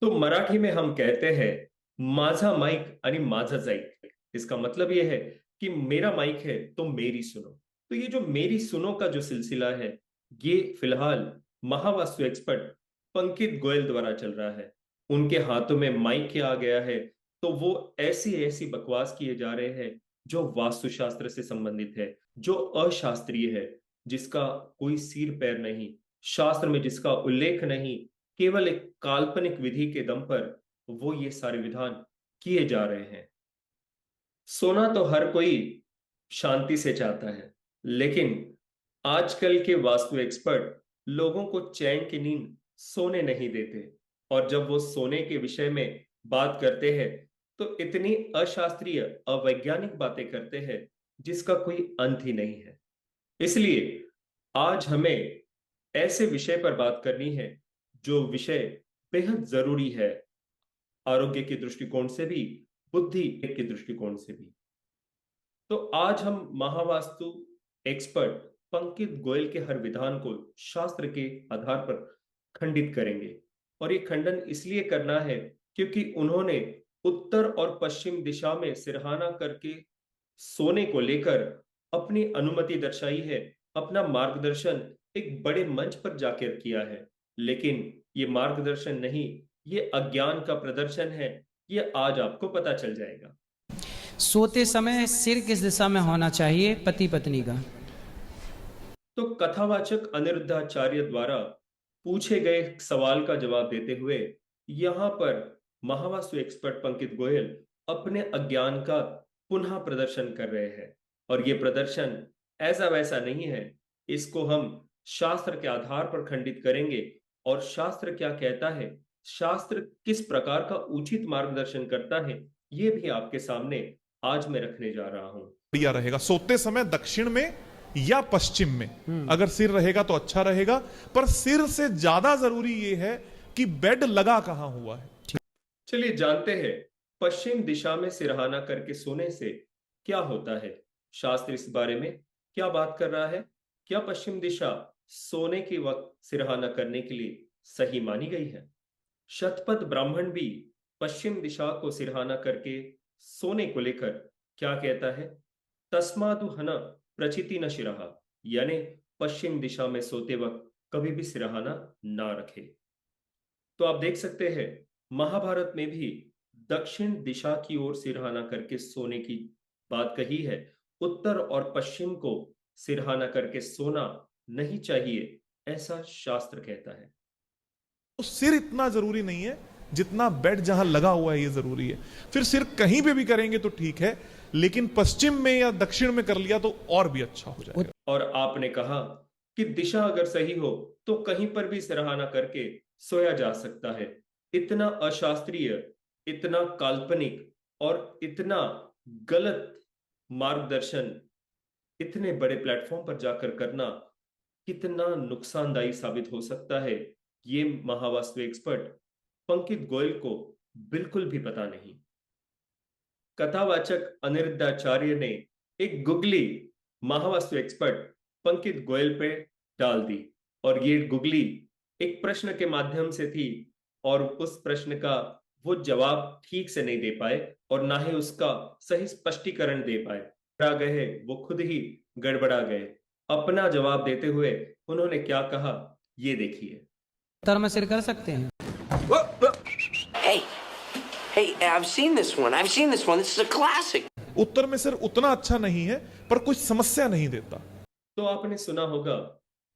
तो मराठी में हम कहते हैं माझा माइक आणि माझा जाईक। इसका मतलब यह है कि मेरा माइक है तो मेरी सुनो। तो ये जो मेरी सुनो का जो सिलसिला है, ये फिलहाल महावास्तु एक्सपर्ट पंकित गोयल द्वारा चल रहा है। उनके हाथों में माइक आ गया है, तो वो ऐसी ऐसी बकवास किए जा रहे हैं जो वास्तुशास्त्र से संबंधित है, जो अशास्त्रीय है, जिसका कोई सिर पैर नहीं, शास्त्र में जिसका उल्लेख नहीं, केवल एक काल्पनिक विधि के दम पर वो ये सारे विधान किए जा रहे हैं। सोना तो हर कोई शांति से चाहता है, लेकिन आजकल के वास्तु एक्सपर्ट लोगों को चैन की नींद सोने नहीं देते। और जब वो सोने के विषय में बात करते हैं तो इतनी अशास्त्रीय अवैज्ञानिक बातें करते हैं जिसका कोई अंत ही नहीं है। इसलिए आज हमें ऐसे विषय पर बात करनी है जो विषय बेहद जरूरी है, आरोग्य के दृष्टिकोण से भी, बुद्धि के दृष्टिकोण से भी। तो आज हम महावास्तु एक्सपर्ट पंकित गोयल के हर विधान को शास्त्र के आधार पर खंडित करेंगे। और ये खंडन इसलिए करना है क्योंकि उन्होंने उत्तर और पश्चिम दिशा में सिरहाना करके सोने को लेकर अपनी अनुमति दर्शाई है, अपना मार्गदर्शन एक बड़े मंच पर जाकर किया है। लेकिन ये मार्गदर्शन नहीं, ये अज्ञान का प्रदर्शन है। ये आज आपको पता चल जाएगा। सोते समय सिर किस दिशा में होना चाहिए पति पत्नी का? तो कथावाचक अनिरुद्धाचार्य द्वारा पूछे गए सवाल का जवाब देते हुए यहां पर महावास्तु एक्सपर्ट पंकित गोयल अपने अज्ञान का पुनः प्रदर्शन कर रहे हैं। और ये प्रदर्शन ऐसा वैसा नहीं है, इसको हम शास्त्र के आधार पर खंडित करेंगे। और शास्त्र क्या कहता है, शास्त्र किस प्रकार का उचित मार्गदर्शन करता है, ये भी आपके सामने आज मैं रखने जा रहा हूं। बढ़िया रहेगा सोते समय दक्षिण में या पश्चिम में अगर सिर रहेगा तो अच्छा रहेगा। पर सिर से ज्यादा जरूरी यह है कि बेड लगा कहां हुआ है। चलिए जानते हैं पश्चिम दिशा में सिरहाना करके सोने से क्या होता है। शास्त्र इस बारे में क्या बात कर रहा है? क्या पश्चिम दिशा सोने के वक्त सिरहाना करने के लिए सही मानी गई है? शतपथ ब्राह्मण भी पश्चिम दिशा को सिरहाना करके सोने को लेकर क्या कहता है? तस्मादु हना प्रचिति न शिरहा, यानी पश्चिम दिशा में सोते वक्त कभी भी सिरहाना ना रखे। तो आप देख सकते हैं महाभारत में भी दक्षिण दिशा की ओर सिरहाना करके सोने की बात कही है। उत्तर और पश्चिम को सिरहाना करके सोना नहीं चाहिए, ऐसा शास्त्र कहता है। तो सिर इतना जरूरी नहीं है जितना बेड जहां लगा हुआ है ये जरूरी है। फिर सिर कहीं पे भी करेंगे तो ठीक है, लेकिन पश्चिम में या दक्षिण में कर लिया तो और भी अच्छा हो जाएगा। और आपने कहा कि दिशा अगर सही हो तो कहीं पर भी सिरहाना करके सोया जा सकता है। इतना अशास्त्रीय, इतना काल्पनिक और इतना गलत मार्गदर्शन इतने बड़े प्लेटफॉर्म पर जाकर करना कितना नुकसानदायी साबित हो सकता है, ये महावास्तु एक्सपर्ट पंकित गोयल को बिल्कुल भी पता नहीं। कथावाचक अनिरुद्धाचार्य ने एक गुगली महावास्तु एक्सपर्ट पंकित गोयल पे डाल दी। और ये गुगली एक प्रश्न के माध्यम से थी, और उस प्रश्न का वो जवाब ठीक से नहीं दे पाए और ना ही उसका सही स्पष्टीकरण दे पाए। गड़बड़ा गए, वो खुद ही गड़बड़ा गए। अपना जवाब देते हुए उन्होंने क्या कहा, ये देखिए। उत्तर में सिर कर सकते हैं? Hey, hey, I've seen this one. I've seen this one. This is a classic. उत्तर में सिर उतना अच्छा नहीं है पर कुछ समस्या नहीं देता। तो आपने सुना होगा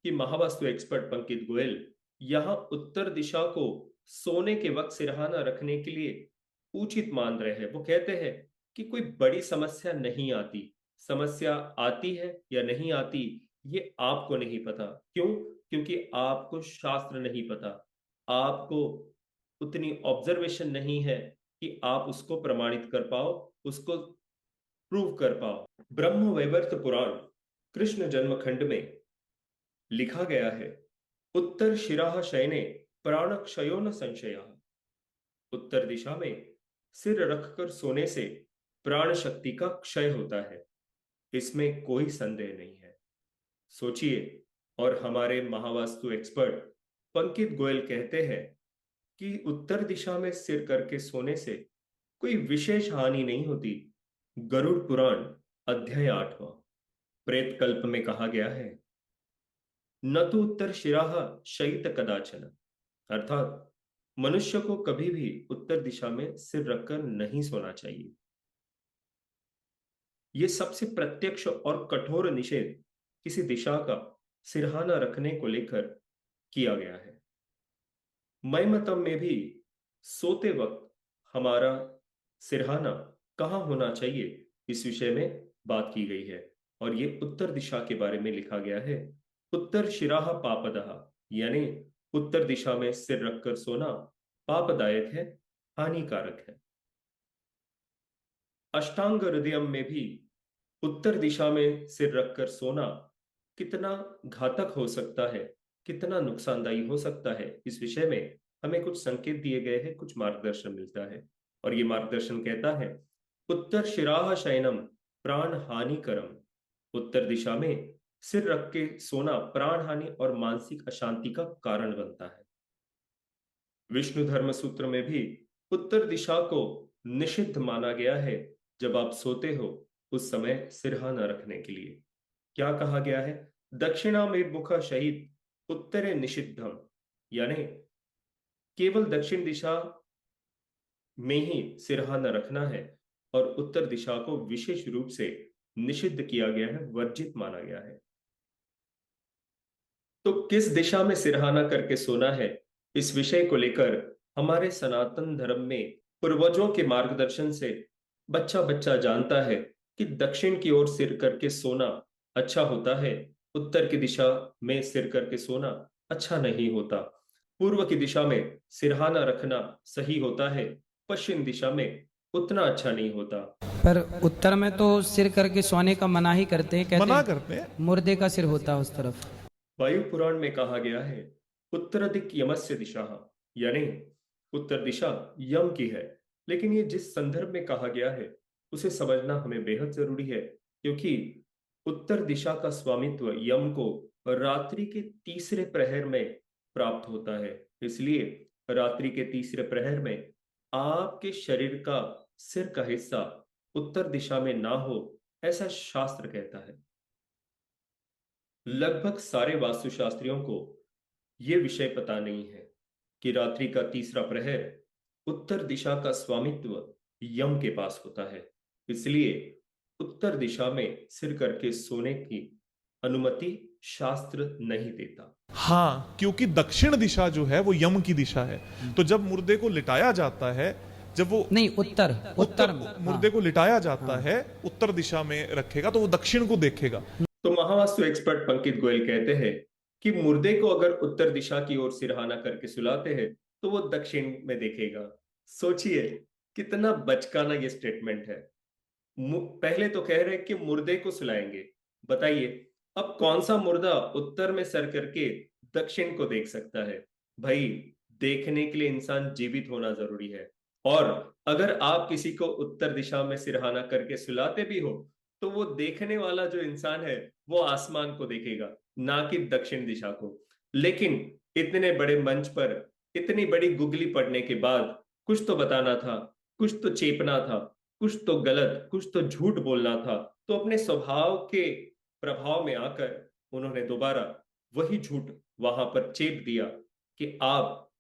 कि महावास्तु एक्सपर्ट पंकित गोयल यहां उत्तर दिशा को सोने के वक्त सिरहाना रखने के लिए उचित मान रहे हैं। वो कहते हैं कि कोई बड़ी समस्या नहीं आती। समस्या आती है या नहीं आती ये आपको नहीं पता। क्यों? क्योंकि आपको शास्त्र नहीं पता, आपको उतनी ऑब्जर्वेशन नहीं है कि आप उसको प्रमाणित कर पाओ, उसको प्रूव कर पाओ। ब्रह्म वैवर्त पुराण कृष्ण जन्मखंड में लिखा गया है, उत्तर शिराह शयने प्राण क्षयो न संशय। उत्तर दिशा में सिर रखकर सोने से प्राण शक्ति का क्षय होता है, इसमें कोई संदेह नहीं है। सोचिए, और हमारे महावास्तु एक्सपर्ट पंकित गोयल कहते हैं कि उत्तर दिशा में सिर करके सोने से कोई विशेष हानि नहीं होती। गरुड़ पुराण अध्याय 8वां प्रेत कल्प में कहा गया है, न तो उत्तर शिराह शयित कदाचन, अर्थात मनुष्य को कभी भी उत्तर दिशा में सिर रखकर नहीं सोना चाहिए। यह सबसे प्रत्यक्ष और कठोर निषेध किसी दिशा का सिरहाना रखने को लेकर किया गया है। मयमतम में भी सोते वक्त हमारा सिरहाना कहाँ होना चाहिए इस विषय में बात की गई है, और ये उत्तर दिशा के बारे में लिखा गया है। उत्तर शिराह पापदः, यानी उत्तर दिशा में सिर रखकर सोना पापदायक है, हानिकारक है। अष्टांग हृदयम में भी उत्तर दिशा में सिर रखकर सोना कितना घातक हो सकता है, कितना नुकसानदायी हो सकता है, इस विषय में हमें कुछ संकेत दिए गए हैं, कुछ मार्गदर्शन मिलता है। और ये मार्गदर्शन कहता है, उत्तर शिराह शयनम प्राण हानिकरम, उत्तर दिशा में सिर रख के सोना प्राण हानि और मानसिक अशांति का कारण बनता है। विष्णु धर्म सूत्र में भी उत्तर दिशा को निषिद्ध माना गया है। जब आप सोते हो उस समय सिरहाना रखने के लिए क्या कहा गया है, दक्षिणा में मुख शहीद उत्तरे निषिद्धम, यानी केवल दक्षिण दिशा में ही सिरहाना रखना है और उत्तर दिशा को विशेष रूप से निषिद्ध किया गया है, वर्जित माना गया है। तो किस दिशा में सिरहाना करके सोना है, इस विषय को लेकर हमारे सनातन धर्म में पूर्वजों के मार्गदर्शन से बच्चा बच्चा जानता है कि दक्षिण की ओर सिर करके सोना अच्छा होता है, उत्तर की दिशा में सिर करके सोना अच्छा नहीं होता। पूर्व की दिशा में सिरहाना रखना सही होता है, पश्चिम दिशा में उतना अच्छा नहीं होता। पर उत्तर में तो सिर करके सोने का मना ही करते हैं, कहते मना हैं करते हैं। मुर्दे का सिर होता है उस तरफ। वायु पुराण में कहा गया है, उत्तराधिक यमस्य दिशा, यानी उत्तर दिशा यम की है। लेकिन ये जिस संदर्भ में कहा गया है उसे समझना हमें बेहद जरूरी है, क्योंकि उत्तर दिशा का स्वामित्व यम को रात्रि के तीसरे प्रहर में प्राप्त होता है। इसलिए रात्रि के तीसरे प्रहर में आपके शरीर का सिर का हिस्सा उत्तर दिशा में ना हो, ऐसा शास्त्र कहता है। लगभग सारे वास्तुशास्त्रियों को यह विषय पता नहीं है कि रात्रि का तीसरा प्रहर उत्तर दिशा का स्वामित्व यम के पास होता है। इसलिए उत्तर दिशा में सिर करके सोने की अनुमति शास्त्र नहीं देता। हाँ, क्योंकि दक्षिण दिशा जो है वो यम की दिशा है। तो जब मुर्दे को लिटाया जाता है, जब वो नहीं, उत्तर में मुर्दे को लिटाया जाता है, उत्तर दिशा में रखेगा तो वो दक्षिण को देखेगा। तो महावास्तु एक्सपर्ट पंकित गोयल कहते हैं कि मुर्दे को अगर उत्तर दिशा की ओर सिरहाना करके सुलाते हैं तो वो दक्षिण में देखेगा। सोचिए कितना बचकाना ये स्टेटमेंट है। पहले तो कह रहे हैं कि मुर्दे को सुलाएंगे, बताइए अब कौन सा मुर्दा उत्तर में सर करके दक्षिण को देख सकता है? भाई, देखने के लिए इंसान जीवित होना जरूरी है। और अगर आप किसी को उत्तर दिशा में सिरहाना करके सुलाते भी हो तो वो देखने वाला जो इंसान है वो आसमान को देखेगा, ना कि दक्षिण दिशा को। लेकिन इतने बड़े मंच पर इतनी बड़ी गुगली पड़ने के बाद कुछ तो बताना था, कुछ तो चेपना था, कुछ तो गलत, कुछ तो झूठ बोलना था। तो अपने स्वभाव के प्रभाव में आकर उन्होंने दोबारा वही झूठ वहां पर चेप दिया कि आप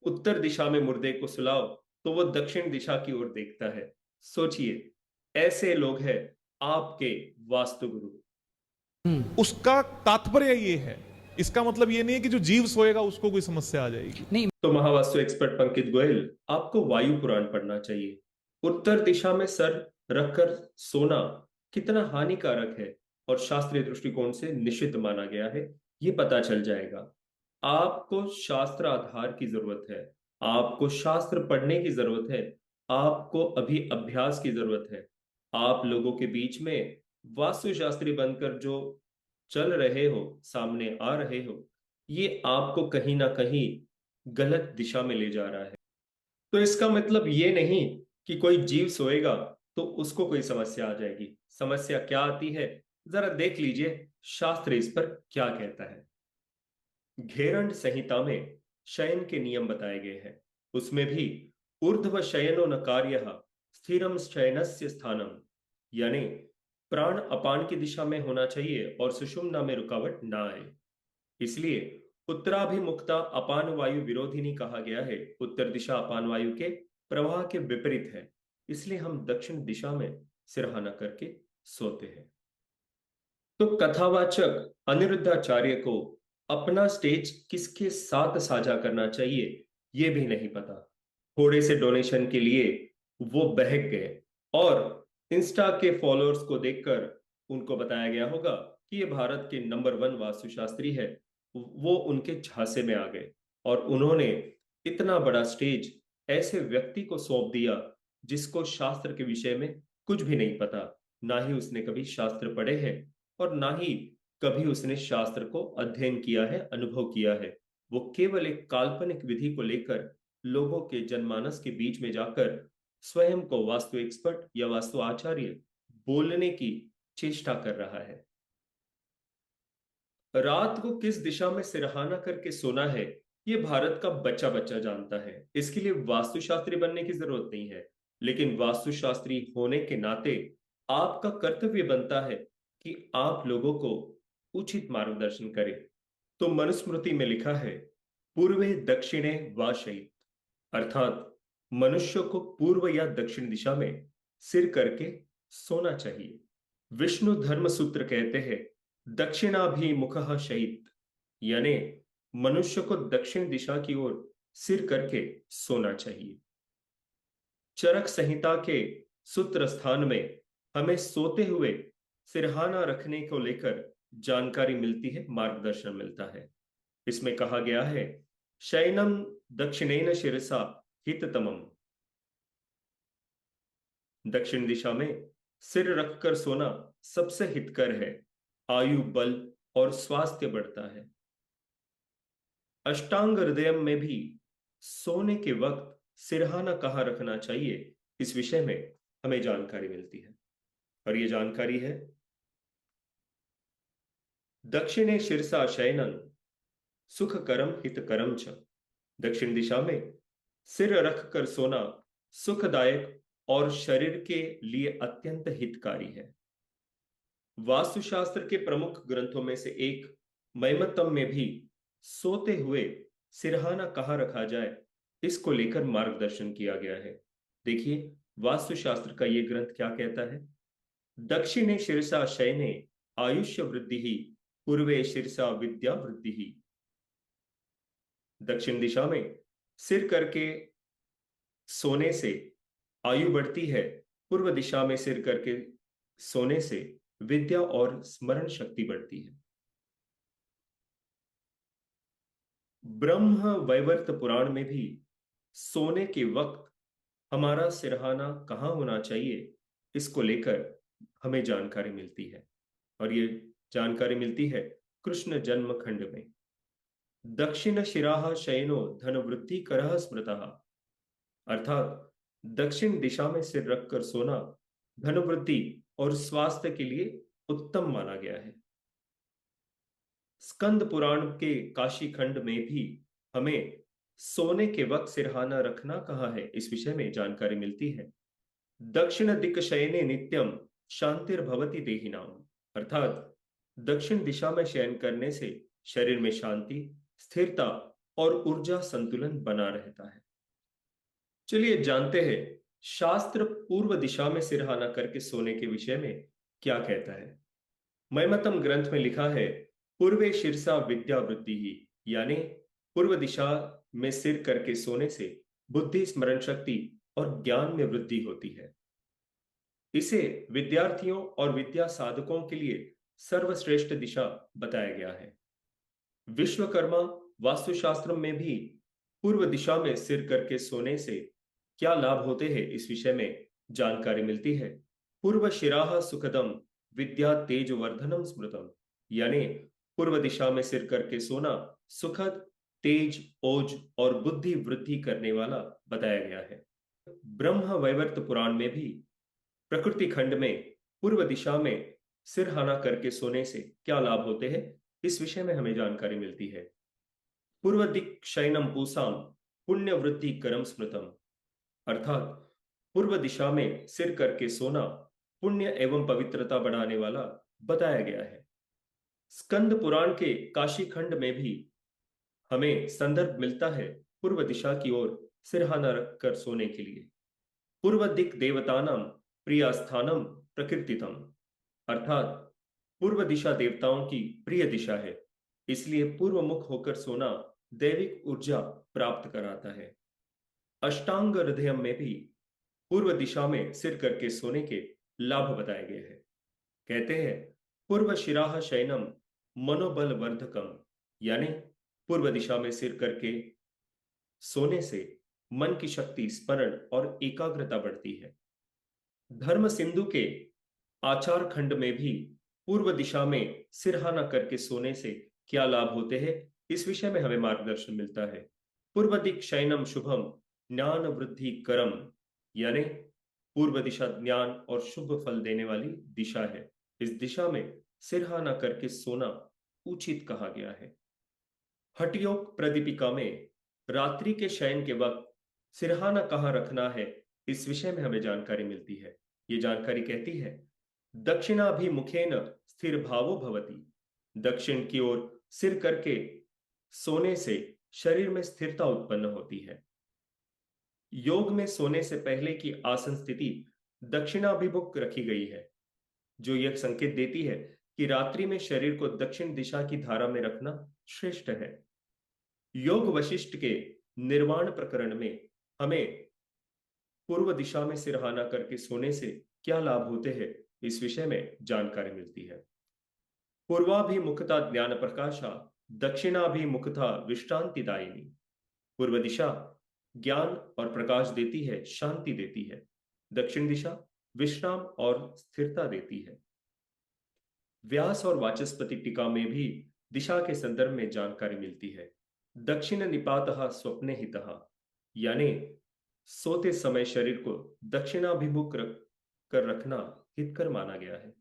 उत्तर दिशा में मुर्दे को सुलाओ तो वो दक्षिण दिशा की ओर देखता है। सोचिए, ऐसे लोग हैं आपके वास्तु गुरु। उसका तात्पर्य ये है, इसका मतलब ये नहीं है कि जो जीव सोएगा उसको कोई समस्या आ जाएगी। नहीं। तो महावास्तु एक्सपर्ट पंकित गोयल, आपको वायु पुराण पढ़ना चाहिए। उत्तर दिशा में सर रखकर सोना कितना हानिकारक है और शास्त्रीय दृष्टिकोण से निषिद्ध माना गया है, ये पता चल जाएगा। आपको शास्त्र आधार की जरूरत है, आपको शास्त्र पढ़ने की जरूरत है, आपको अभी अभ्यास की जरूरत है। आप लोगों के बीच में वास्तुशास्त्री बनकर जो चल रहे हो, सामने आ रहे हो, ये आपको कहीं ना कहीं गलत दिशा में ले जा रहा है। तो इसका मतलब ये नहीं कि कोई जीव सोएगा तो उसको कोई समस्या आ जाएगी। समस्या क्या आती है जरा देख लीजिए, शास्त्र इस पर क्या कहता है। घेरंड संहिता में शयन के नियम बताए गए हैं। उसमें भी ऊर्ध्व शयनो न कार्यः स्थिरम शयनस्य स्थानम, यानी प्राण अपान की दिशा में होना चाहिए और सुषुम्ना में रुकावट ना आए। इसलिए उत्तराभिमुखता अपान वायु विरोधिनी कहा गया है। उत्तर दिशा अपान वायु के प्रवाह के विपरीत है, इसलिए हम दक्षिण दिशा में सिरहाना करके सोते हैं। तो कथावाचक अनिरुद्धाचार्य को अपना स्टेज किसके साथ साझा करना चाहिए ये भी नहीं पता। थोड़े से डोनेशन के लिए वो बहक गए और इंस्टा के फॉलोअर्स को देखकर उनको बताया गया होगा कि ये भारत के नंबर 1 वास्तुशास्त्री है। वो उनके झांसे में आ गए और उन्होंने इतना बड़ा स्टेज ऐसे व्यक्ति को सौंप दिया जिसको शास्त्र के विषय में कुछ भी नहीं पता, ना ही उसने कभी शास्त्र पढ़े हैं और ना ही कभी उसने शास्त्र को अध्ययन किया है, अनुभव किया है। वो केवल एक काल्पनिक विधि को लेकर लोगों के जनमानस के बीच में जाकर स्वयं को वास्तु एक्सपर्ट या वास्तु आचार्य बोलने की चेष्टा कर रहा है। रात को किस दिशा में सिरहाना करके सोना है ये भारत का बच्चा बच्चा जानता है। इसके लिए वास्तुशास्त्री बनने की जरूरत नहीं है, लेकिन वास्तुशास्त्री होने के नाते आपका कर्तव्य बनता है कि आप लोगों को उचित मार्गदर्शन करें। तो मनुस्मृति में लिखा है पूर्वे दक्षिणे वा शयित, अर्थात मनुष्य को पूर्व या दक्षिण दिशा में सिर करके सोना चाहिए। विष्णु धर्म सूत्र कहते हैं दक्षिणाभिमुखः शयित, यानी मनुष्य को दक्षिण दिशा की ओर सिर करके सोना चाहिए। चरक संहिता के सूत्र स्थान में हमें सोते हुए सिरहाना रखने को लेकर जानकारी मिलती है, मार्गदर्शन मिलता है। इसमें कहा गया है शयनम दक्षिणेन शिरसा हिततमम, दक्षिण दिशा में सिर रखकर सोना सबसे हितकर है, आयु बल और स्वास्थ्य बढ़ता है। अष्टांग हृदय में भी सोने के वक्त सिरहाना कहाँ रखना चाहिए इस विषय में हमें जानकारी मिलती है और ये जानकारी है दक्षिणे शिरसा शयनन सुखकरम हितकरम च, दक्षिण दिशा में सिर रखकर सोना सुखदायक और शरीर के लिए अत्यंत हितकारी है। वास्तुशास्त्र के प्रमुख ग्रंथों में से एक मैमत्तम में भी सोते हुए सिरहाना कहाँ रखा जाए इसको लेकर मार्गदर्शन किया गया है। देखिए वास्तुशास्त्र का ये ग्रंथ क्या कहता है। दक्षिणे शिरसा शयने आयुष्य वृद्धि ही पूर्वे शिरसा विद्या वृद्धि ही, दक्षिण दिशा में सिर करके सोने से आयु बढ़ती है, पूर्व दिशा में सिर करके सोने से विद्या और स्मरण शक्ति बढ़ती है। ब्रह्म वैवर्त पुराण में भी सोने के वक्त हमारा सिरहाना कहाँ होना चाहिए इसको लेकर हमें जानकारी मिलती है और ये जानकारी मिलती है कृष्ण जन्म खंड में। दक्षिण शिराह शयनो धन वृद्धि करह स्मृतः, अर्थात दक्षिण दिशा में सिर रखकर सोना धन वृद्धि और स्वास्थ्य के लिए उत्तम माना गया है। स्कंद पुराण के काशी खंड में भी हमें सोने के वक्त सिरहाना रखना कहाँ है इस विषय में जानकारी मिलती है। दक्षिण दिक् शयने नित्यम शांतिर्भवति देहिनाम, अर्थात दक्षिण दिशा में शयन करने से शरीर में शांति, स्थिरता और ऊर्जा संतुलन बना रहता है। चलिए जानते हैं शास्त्र पूर्व दिशा में सिरहाना करके सोने के विषय में क्या कहता है। मैमत्तम ग्रंथ में लिखा है पूर्वे शिरसा विद्या वृद्धि ही, यानी पूर्व दिशा में सिर करके सोने से बुद्धि, स्मरण शक्ति और ज्ञान में वृद्धि होती है। इसे विद्यार्थियों और विद्या साधकों के लिए सर्वश्रेष्ठ दिशा बताया गया है। विश्वकर्मा वास्तुशास्त्र में भी पूर्व दिशा में सिर करके सोने से क्या लाभ होते हैं इस विषय में जानकारी मिलती है। पूर्व शिराह सुखदम विद्या तेज वर्धनम स्मृतम, यानी पूर्व दिशा में सिर करके सोना सुखद, तेज, ओज और बुद्धि वृद्धि करने वाला बताया गया है। ब्रह्म वैवर्त पुराण में भी प्रकृति खंड में पूर्व दिशा में सिरहाना करके सोने से क्या लाभ होते हैं इस विषय में हमें जानकारी मिलती है। पूर्व दिक् शयनम पूसाम पुण्य वृद्धि करम स्मृतम, अर्थात पूर्व दिशा में सिर करके सोना पुण्य एवं पवित्रता बढ़ाने वाला बताया गया है। स्कंद पुराण के काशी खंड में भी हमें संदर्भ मिलता है पूर्व दिशा की ओर सिरहाना रखकर सोने के लिए। पूर्व दिक देवतानाम प्रियास्थानम प्रकृतितम, अर्थात पूर्व दिशा देवताओं की प्रिय दिशा है, इसलिए पूर्व मुख होकर सोना दैविक ऊर्जा प्राप्त कराता है। अष्टांग हृदय में भी पूर्व दिशा में सिर करके सोने के लाभ बताए गए हैं। कहते हैं पूर्व शिराह शयनम मनोबल वर्धकम, यानी पूर्व दिशा में सिर करके सोने से मन की शक्ति, स्मरण और एकाग्रता बढ़ती है। धर्म सिंधु के आचार खंड में भी पूर्व दिशा में सिरहाना करके सोने से क्या लाभ होते हैं, इस विषय में हमें मार्गदर्शन मिलता है। पूर्व दिक शयनम शुभम ज्ञान वृद्धि करम, यानी पूर्व दिशा ज्ञान और शुभ फल देने वाली दिशा है। इस दिशा में सिरहाना करके सोना उचित कहा गया है। हठयोग प्रदीपिका में रात्रि के शयन के वक्त सिरहाना कहाँ रखना है, इस विषय में हमें जानकारी मिलती है। ये जानकारी कहती है दक्षिणाभिमुखेन स्थिर भावो भवति, दक्षिण की ओर सिर करके सोने से शरीर में स्थिरता उत्पन्न होती है। योग में सोने से पहले की आसन स्थिति दक्षिणाभिमुख रखी गई है, जो यह संकेत देती है कि रात्रि में शरीर को दक्षिण दिशा की धारा में रखना श्रेष्ठ है। योग वशिष्ठ के निर्वाण प्रकरण में हमें पूर्व दिशा में सिरहाना करके सोने से क्या लाभ होते हैं, इस विषय में जानकारी मिलती है। पूर्वाभिमुखता ज्ञान प्रकाशा, दक्षिणाभिमुखता विश्रांतिदायिनी। पूर्व दिशा ज्ञान और प्रकाश देती है, शांति देती है। दक्षिण दिशा विश्राम और स्थिरता देती है। व्यास और वाचस्पति टीका में भी दिशा के संदर्भ में जानकारी मिलती है। दक्षिण निपातः स्वप्ने हितः, यानी सोते समय शरीर को दक्षिणाभिमुख कर रखना हितकर माना गया है।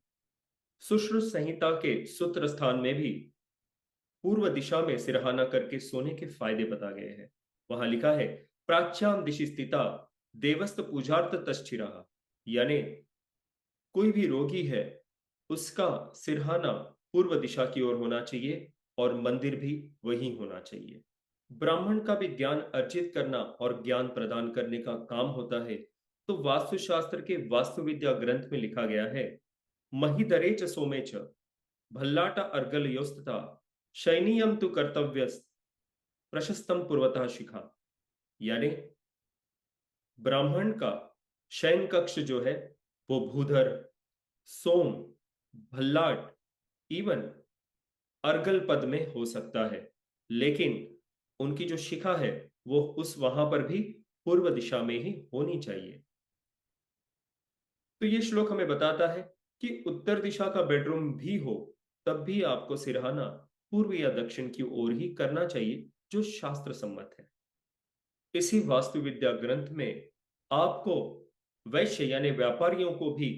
सुश्रुत संहिता के सूत्र स्थान में भी पूर्व दिशा में सिरहाना करके सोने के फायदे बता गए हैं। वहां लिखा है प्राच्याम दिशि स्थिता देवस्त पूजार्थ तच्छिरः, यानी कोई भी रोगी है उसका सिरहाना पूर्व दिशा की ओर होना चाहिए और मंदिर भी वही होना चाहिए। ब्राह्मण का भी ज्ञान अर्जित करना और ज्ञान प्रदान करने का काम होता है, तो वास्तुशास्त्र के वास्तुविद्या ग्रंथ में लिखा गया है महिदरे च सोमे च भल्लाटा अर्गल योस्तता शयनीयम तु कर्तव्य प्रशस्तम पूर्वतः शिखा, यानी ब्राह्मण का शयन कक्ष जो है वो भूधर, सोम, भल्लाट, इवन अर्गल पद में हो सकता है, लेकिन उनकी जो शिखा है वो उस वहां पर भी पूर्व दिशा में ही होनी चाहिए। तो ये श्लोक हमें बताता है कि उत्तर दिशा का बेडरूम भी हो तब भी आपको सिरहाना पूर्व या दक्षिण की ओर ही करना चाहिए, जो शास्त्र सम्मत है। इसी वास्तुविद्या ग्रंथ में आपको वैश्य यानी व्यापारियों को भी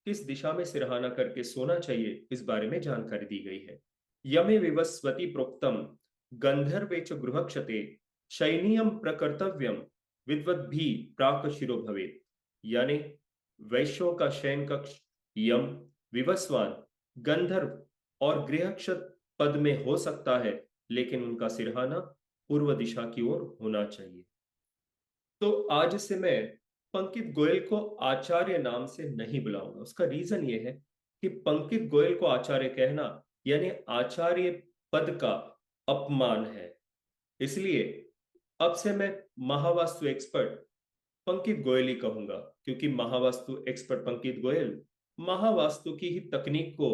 किस दिशा में सिरहाना करके सोना चाहिए, इस बारे में जानकारी दी गई है। यमे विवस्वती प्रोक्तम गंधर्वे च गृहक्षते शयनीयम प्रकर्तव्यम विद्वद्भी प्राक शिरो भवेत्, यानी वैश्यों का शयन कक्ष यम, विवस्वान, गंधर्व और गृहक्षत पद में हो सकता है, लेकिन उनका सिरहाना पूर्व दिशा की ओर होना चाहिए। तो आज से मैं पंकित गोयल को आचार्य नाम से नहीं बुलाऊंगा। उसका रीजन ये है कि पंकित गोयल को आचार्य कहना यानी आचार्य पद का अपमान है, इसलिए अब से मैं महावास्तु एक्सपर्ट पंकित गोयल ही कहूंगा, क्योंकि महावास्तु एक्सपर्ट पंकित गोयल महावास्तु की ही तकनीक को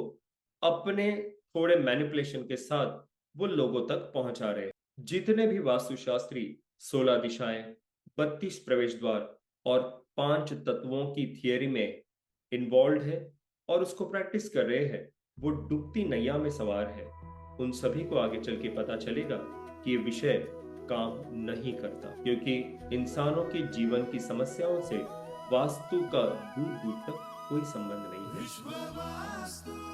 अपने थोड़े मैनिपुलेशन के साथ वो लोगों तक पहुंचा रहे हैं। जितने भी वास्तुशास्त्री 16 दिशाएं, 32 प्रवेश द्वार और 5 तत्वों की थियरी में इन्वॉल्व है और उसको प्रैक्टिस कर रहे हैं, वो डूबती नैया में सवार है। उन सभी को आगे चल के पता चलेगा कि ये विषय काम नहीं करता, क्योंकि इंसानों के जीवन की समस्याओं से वास्तु का दूर दूर तक कोई संबंध नहीं है।